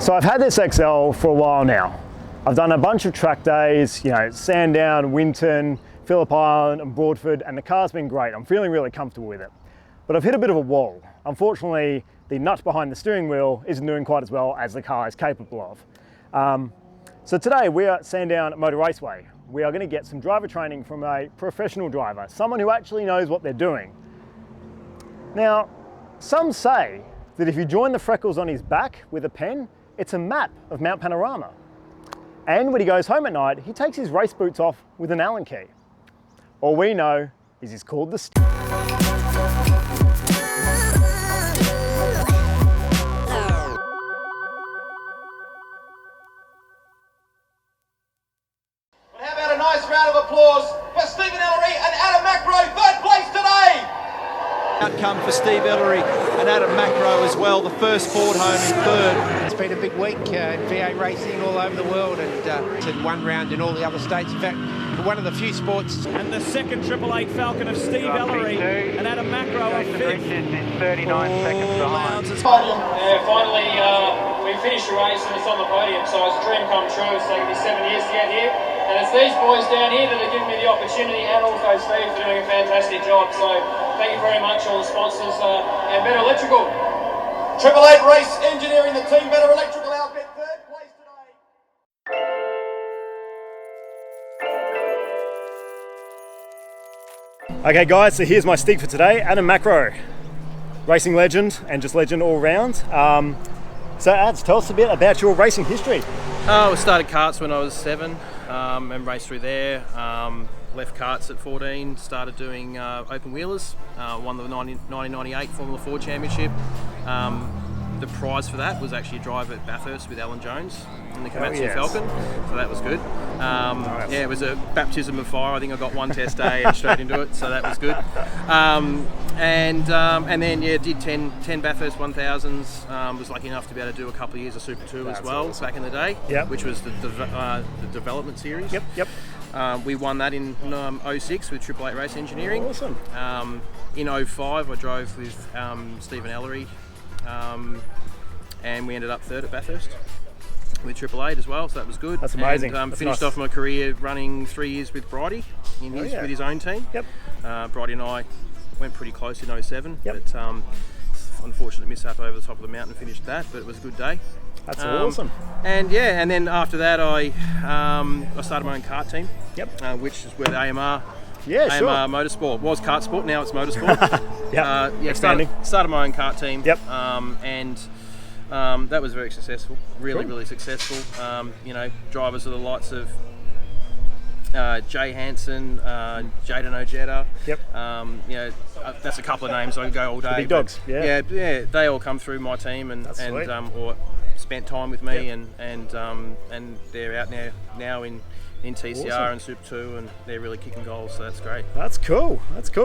So I've had this XL for a while now. I've done a bunch of track days, you know, Sandown, Winton, Phillip Island and Broadford, and the car's been great. I'm feeling really comfortable with it. But I've hit a bit of a wall. Unfortunately, the nut behind the steering wheel isn't doing quite as well as the car is capable of. So today we are at Sandown Motor Raceway. We are going to get some driver training from a professional driver, someone who actually knows what they're doing. Now, some say that if you join the freckles on his back with a pen, it's a map of Mount Panorama. And when he goes home at night, he takes his race boots off with an Allen key. All we know is he's called the round of applause for Stephen Ellery and Adam Macrow, third place today. Outcome for Steve Ellery and Adam Macrow as well, the first Ford home in third. It's been a big week in V8 racing all over the world, and one round in all the other states. In fact, one of the few sports. And the second 888 Falcon of Steve Ellery and Adam Macrow are fifth. 39 seconds behind. Finally, we finished the race and it's on the podium, so it's a dream come true. It's taken me 7 years to get here. And it's these boys down here that are giving me the opportunity, and also Steve for doing a fantastic job. So thank you very much, all the sponsors, and Better Electrical. 888 Race Engineering, the team Better Electrical outfit, third place today. Okay guys, so here's my stick for today, Adam Macrow, racing legend and just legend all round. So Ads, tell us a bit about your racing history. I started karts when I was 7 and raced through there. Left karts at 14, started doing open wheelers, won the 1998 Formula 4 Championship. The prize for that was actually a drive at Bathurst with Alan Jones in the Komatsu Falcon, so that was good. Nice. Yeah, it was a baptism of fire. I think I got one test day and straight into it, so that was good. And then did 10 Bathurst 1000s. Was lucky enough to be able to do a couple of years of Super 2 as well, back in the day, which was the development series. We won that in 06 with 888 Race Engineering. Awesome. In 05 I drove with Stephen Ellery, and we ended up third at Bathurst with 888 as well, so that was good. That's amazing. And, That's finished nice. off my career running 3 years with Bridie with his own team. Bridie and I went pretty close in 07, but unfortunate mishap over the top of the mountain finished that, but it was a good day. That's awesome. And then after that I started my own kart team, which is where the AMR Motorsport was kart sport, now it's motorsport. Started my own kart team. And that was very successful, really successful. Drivers are the likes of Jay Hansen, Jaden Ojeda. That's a couple of names I could go all day. The big dogs. They all come through my team and or spent time with me, and they're out now in TCR and Super 2, and they're really kicking goals, so that's great. That's cool.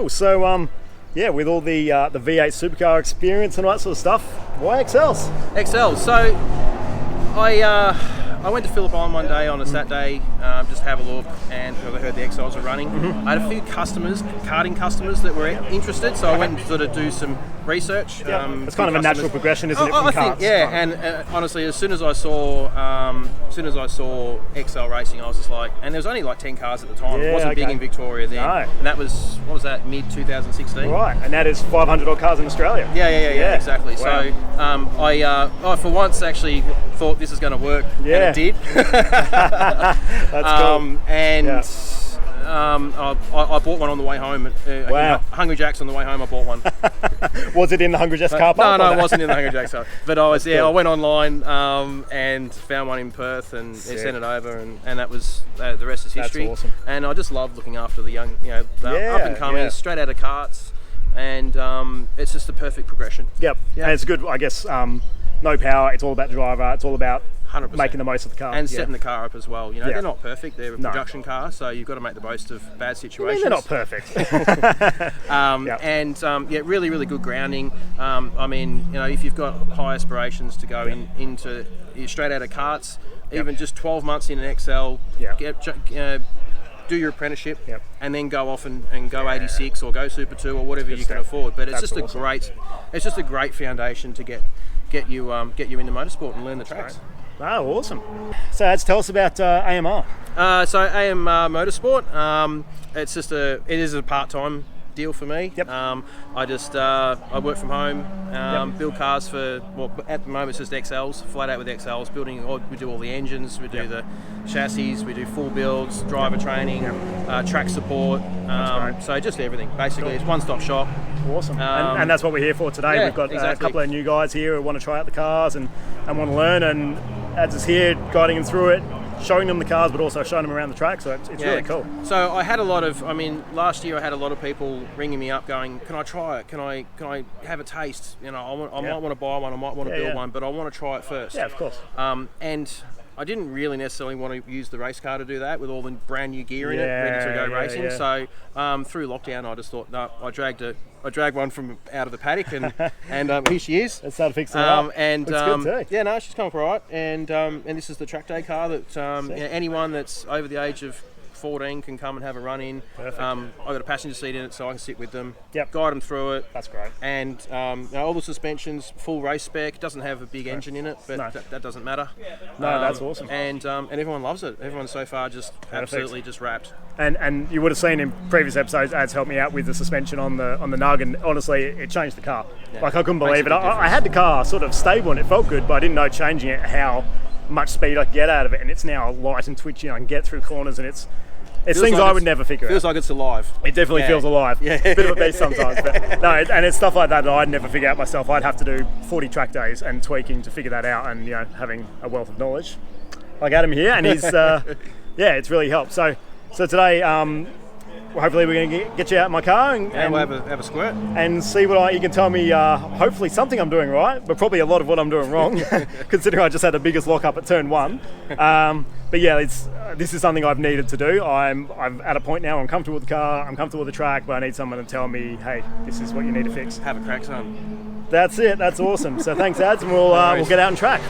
So with all the V8 supercar experience and all that sort of stuff, why XLs? XLs. So I went to Phillip Island one day on a Saturday, just to have a look, and I heard the XLs were running. I had a few karting customers that were interested, so I went and sort of do some research. It's kind of a natural progression, isn't it, from I karts? think, and honestly, as soon as I saw XL racing, I was just like, and there was only like 10 cars at the time. It wasn't big in Victoria then, and that was, what was that, mid 2016? Right, and that is 500 odd cars in Australia. Yeah, exactly. Wow. So I for once actually thought this is going to work, and it did. That's cool. I bought one on the way home. Hungry Jack's on the way home. I bought one. Was it in the Hungry Jack's car park? No, it wasn't in the Hungry Jack's car. But I went online and found one in Perth, and they sent it over, and that was the rest is history. That's awesome. And I just love looking after the young, the up and coming, straight out of karts, and it's just the perfect progression. And it's good, I guess. No power. It's all about the driver. It's all about 100%. Making the most of the car. And setting the car up as well. They're not perfect. They're a production car, so you've got to make the most of bad situations. They're not perfect. Really, really good grounding. If you've got high aspirations to go into straight out of karts, even just 12 months in an XL, do your apprenticeship, and then go off and go 86 or go Super 2 or whatever you can afford. But it's just a great foundation to get get you into motorsport and learn the tracks. Oh, awesome. So let's tell us about AMR. So AMR Motorsport, it is a part-time deal for me. Yep. I work from home, build cars at the moment it's just XLs, flat out with XLs, we do all the engines, we do the chassis, we do full builds, driver training, track support, so just everything. Basically, It's one-stop shop. Awesome. And that's what we're here for today. Yeah, We've got exactly. a couple of new guys here who want to try out the cars and want to learn, and Ads is here guiding them through it, showing them the cars, but also showing them around the track. So it's really cool. So I had last year I had a lot of people ringing me up going, can I try it? Can I have a taste? I might want to buy one, I might want to build one, but I want to try it first. Yeah, of course. And I didn't really necessarily want to use the race car to do that with all the brand new gear in it, ready to go racing. Yeah. So through lockdown, I just thought, no, I dragged one from out of the paddock, and here she is. Let's start fixing it up. And looks good too. yeah, no, she's come up all right. And this is the track day car that anyone that's over the age of 14 can come and have a run in. Perfect. I've got a passenger seat in it, so I can sit with them, Yep. guide them through it. That's great. And all the suspensions, full race spec. Doesn't have a big engine in it, but No. that doesn't matter. No, that's awesome. And everyone loves it. Everyone so far just absolutely just wrapped. And you would have seen in previous episodes, Ads helped me out with the suspension on the Nugget, and honestly, it changed the car. Yeah. Like, I couldn't believe Makes it. a big I had the car sort of stable and it felt good, but I didn't know changing it how much speed I could get out of it, and it's now light and twitchy, and I can get through corners, and it's things I would never figure out. Feels like it's alive. It definitely feels alive. Yeah. Bit of a beast sometimes. But no, and it's stuff like that I'd never figure out myself. I'd have to do 40 track days and tweaking to figure that out, and having a wealth of knowledge like Adam here, and he's it's really helped. So today, hopefully we're going to get you out in my car and we'll have a squirt and see what you can tell me. Hopefully something I'm doing right, but probably a lot of what I'm doing wrong, considering I just had the biggest lock up at turn 1. But yeah, this is something I've needed to do. I'm at a point now. I'm comfortable with the car. I'm comfortable with the track, but I need someone to tell me, hey, this is what you need to fix. Have a crack, son. That's it. That's awesome. So thanks, Ads, and we'll get out and track.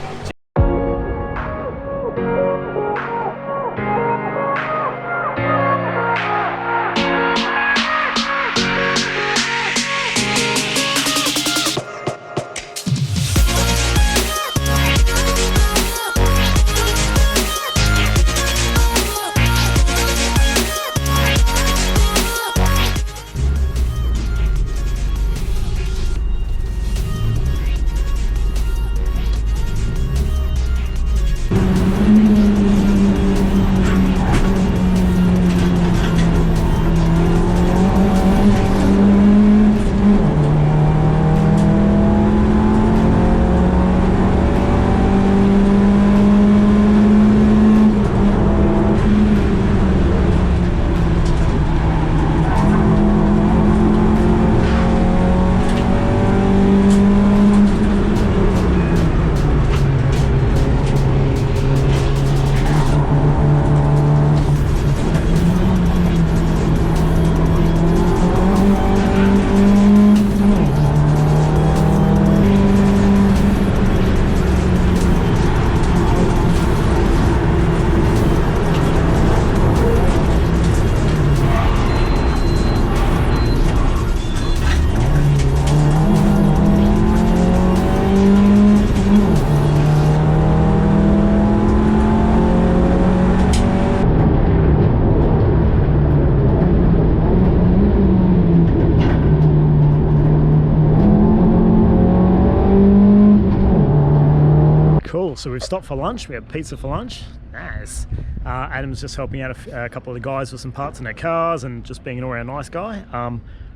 So we've stopped for lunch. We had pizza for lunch. Nice. Adam's just helping out a couple of the guys with some parts in their cars and just being an all-round nice guy.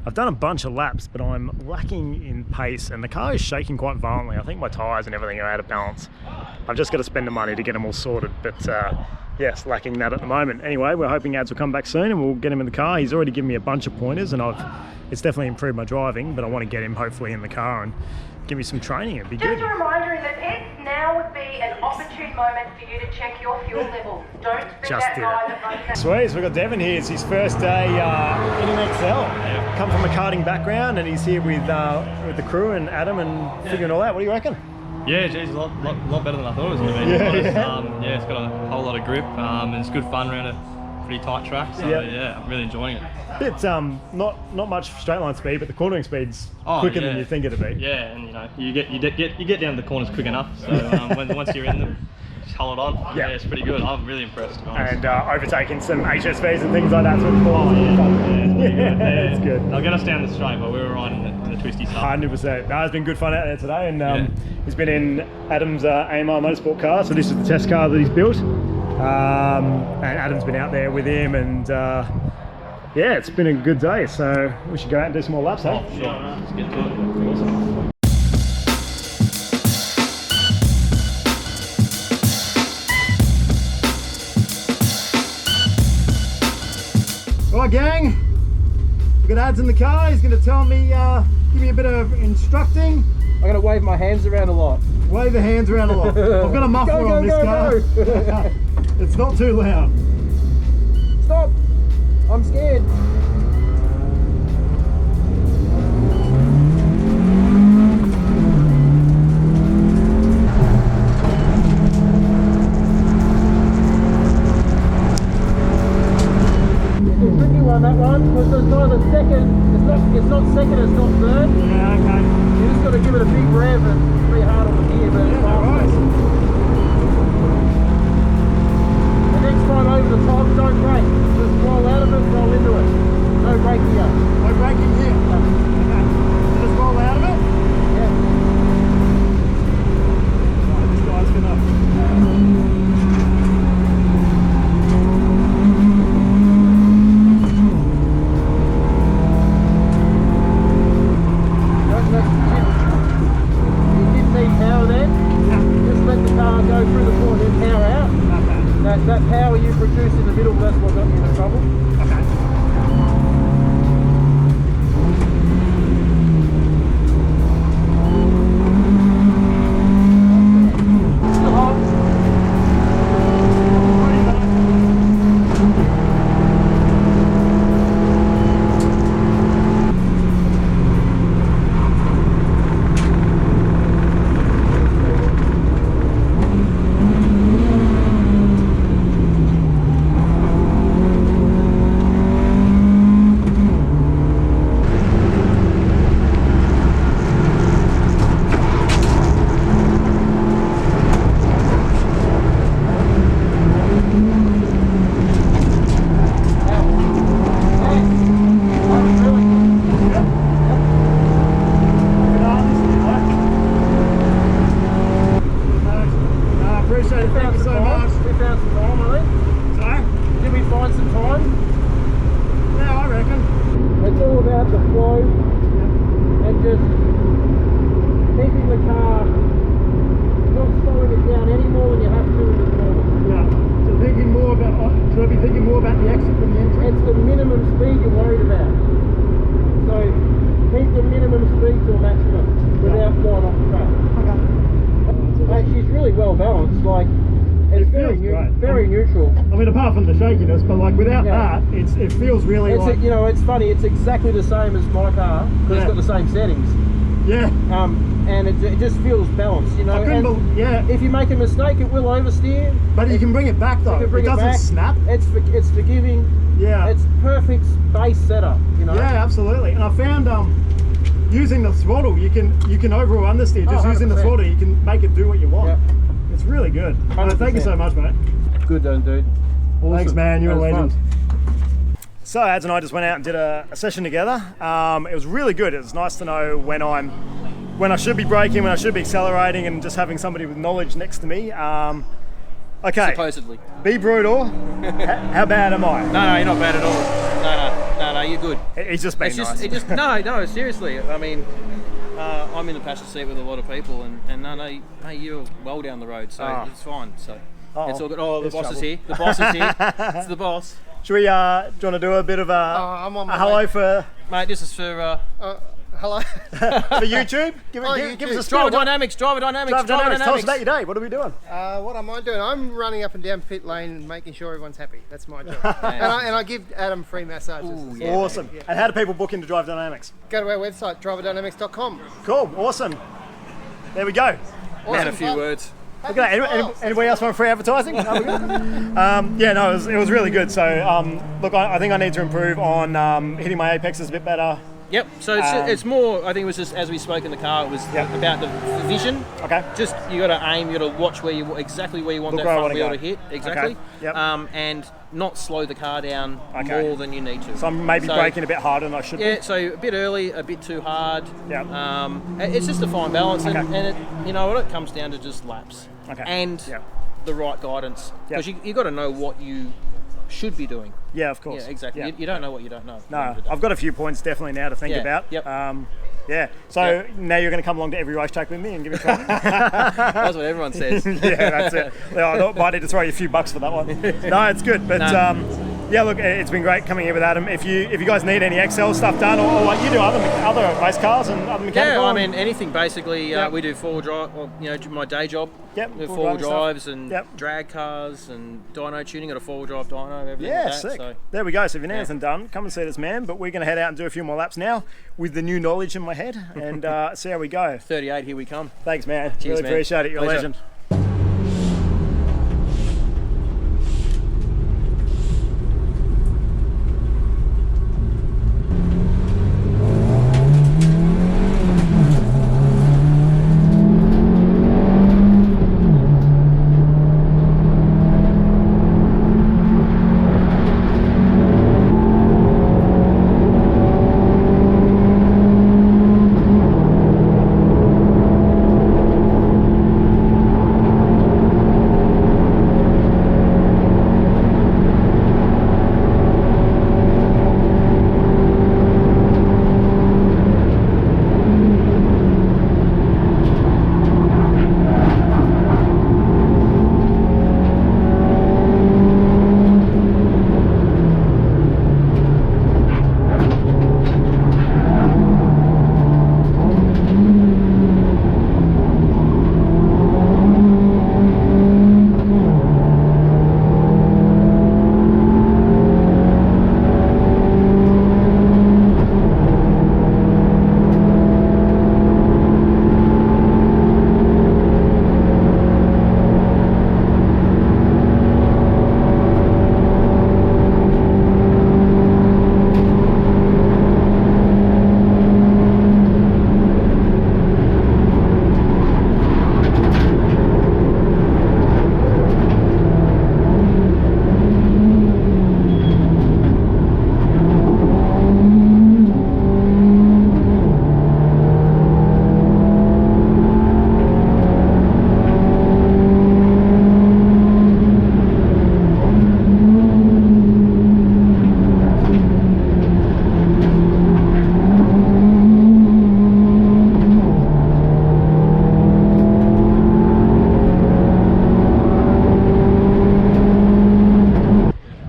I've done a bunch of laps, but I'm lacking in pace, and the car is shaking quite violently. I think my tyres and everything are out of balance. I've just got to spend the money to get them all sorted, but yes, lacking that at the moment. Anyway, we're hoping Ads will come back soon and we'll get him in the car. He's already given me a bunch of pointers, and it's definitely improved my driving, but I want to get him hopefully in the car and give me some training. It'd be good. Just a reminder in the pits, now would be an opportune moment for you to check your fuel level. Don't spend that time at running. Sweet, so we've got Devon here. It's his first day in an XL. Yeah. Come from a karting background, and he's here with the crew and Adam and figuring it all out. What do you reckon? Yeah, geez, a lot better than I thought it was going to be. It's got a whole lot of grip, and it's good fun around pretty tight track. So yeah, I'm really enjoying it. It's not much straight line speed, but the cornering speed's quicker than you think it'd be. Yeah, and you get down the corners quick enough. So once you're in them, just hold it on. Yeah, it's pretty good. I'm really impressed. And overtaking some HSVs and things like that. So it's good. They'll get us down the straight, but we were right in the twisty stuff. 100%. No, it's been good fun out there today, and he's been in Adam's AMR motorsport car. So this is the test car that he's built, and Adam's been out there with him, and yeah, it's been a good day. So we should go out and do some more laps, Sure. Let's get to it. Awesome. Right, gang, we've got Ads in the car. He's going to tell me, give me a bit of instructing. I'm going to wave my hands around a lot. Wave the hands around a lot. I've got a muffler on this car. It's not too loud. Stop! I'm scared. That one, because there's neither second, it's not second, it's not third. Yeah, okay. You just got to give it a big rev and pretty hard on the gear, but it's fast. The next time over the top, don't brake. Just roll out of it, roll into it. No braking here. No braking here? Okay. Just roll out of it? Yeah. Right, this guy's gonna... That power you produce in the middle, that's what got you into trouble. Okay. Still hot. It feels really like... You know, it's funny, it's exactly the same as my car, but it's got the same settings. Yeah. And it just feels balanced, you know. And if you make a mistake, it will oversteer. But you can bring it back though. It doesn't snap. It's forgiving. Yeah. It's perfect base setup, you know. Yeah, absolutely. And I found using the throttle, you can over or understeer. Just using the throttle, you can make it do what you want. Yeah. It's really good. Thank you so much, mate. Good done, dude. Awesome. Thanks, man. You're a legend. So Ads and I just went out and did a session together. It was really good. It was nice to know when I should be braking, when I should be accelerating, and just having somebody with knowledge next to me. Okay. Supposedly. Be brutal. How bad am I? No, you're not bad at all. No, you're good. He's just being nice. No, seriously. I mean, I'm in the passenger seat with a lot of people, and no, you're well down the road, so it's fine. So it's all good. Oh, the boss is here. The boss is here. It's the boss. Should we, do you want to do a bit of a hello for... Mate, this is for... hello? For YouTube? Give us a Driver Dynamics. Tell us about your day. What are we doing? What am I doing? I'm running up and down pit lane and making sure everyone's happy. That's my job. and I give Adam free massages. Ooh, yeah. Awesome. Yeah. And how do people book into Driver Dynamics? Go to our website, driverdynamics.com. Cool. Awesome. There we go. Awesome. And a few words. Look at that. Anybody else want free advertising? Yeah, no, it was really good. So, look, I think I need to improve on hitting my apexes a bit better. Yep. So it's more. I think it was just as we spoke in the car. It was about the vision. Okay. Just you got to aim. You got to watch exactly where you want that front wheel to hit. Exactly. Okay. Yep. And not slow the car down more than you need to. So I'm maybe braking a bit harder than I should. Yeah. So a bit early, a bit too hard. Yeah. It's just a fine balance, and it, you know what, it comes down to just laps and the right guidance, because you got to know what you should be doing. Yeah, of course. Yeah, exactly. Yeah. You don't know what you don't know. No, I've got a few points definitely now to think about. Yep. Yeah. So now you're going to come along to every racetrack with me and give me training? That's what everyone says. Yeah, that's it. I might need to throw you a few bucks for that one. No, it's good. But yeah, look, it's been great coming here with Adam. If you guys need any Excel stuff done, or like you do other race cars and other mechanical. Yeah, I mean anything basically. We do four-wheel drive. Or, you know, my day job. Yep. We do four-wheel drives and drag cars and dyno tuning. Got a four-wheel drive dyno. Everything like that, sick. So. There we go. So if you're anything done, come and see this man. But we're going to head out and do a few more laps now with the new knowledge in my head and see how we go. 38, here we come. Thanks, man. Cheers, really man. Appreciate it. You're Pleasure. a legend.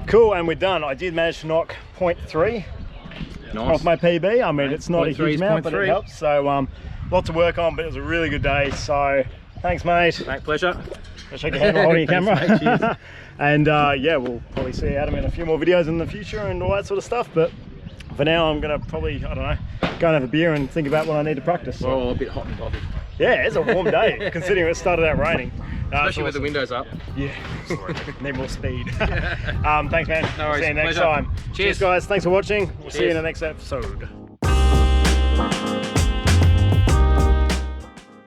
Cool, and we're done. I did manage to knock 0.3 off my PB. I mean, it's not a huge amount, but it helps. So, lot to work on, but it was a really good day. So, thanks, mate. Mate, pleasure. I'll shake your hand while holding your camera. Cheers. And yeah, we'll probably see Adam in a few more videos in the future and all that sort of stuff. But for now, I'm going to probably, I don't know, go and have a beer and think about what I need to practice. So. Oh, a bit hot and bothered. Yeah, it's a warm day, considering it started out raining. Especially with the windows up. Yeah, need more speed. Thanks, man. No worries. See you next Pleasure. time. Cheers, guys. Thanks for watching. We'll see you in the next episode.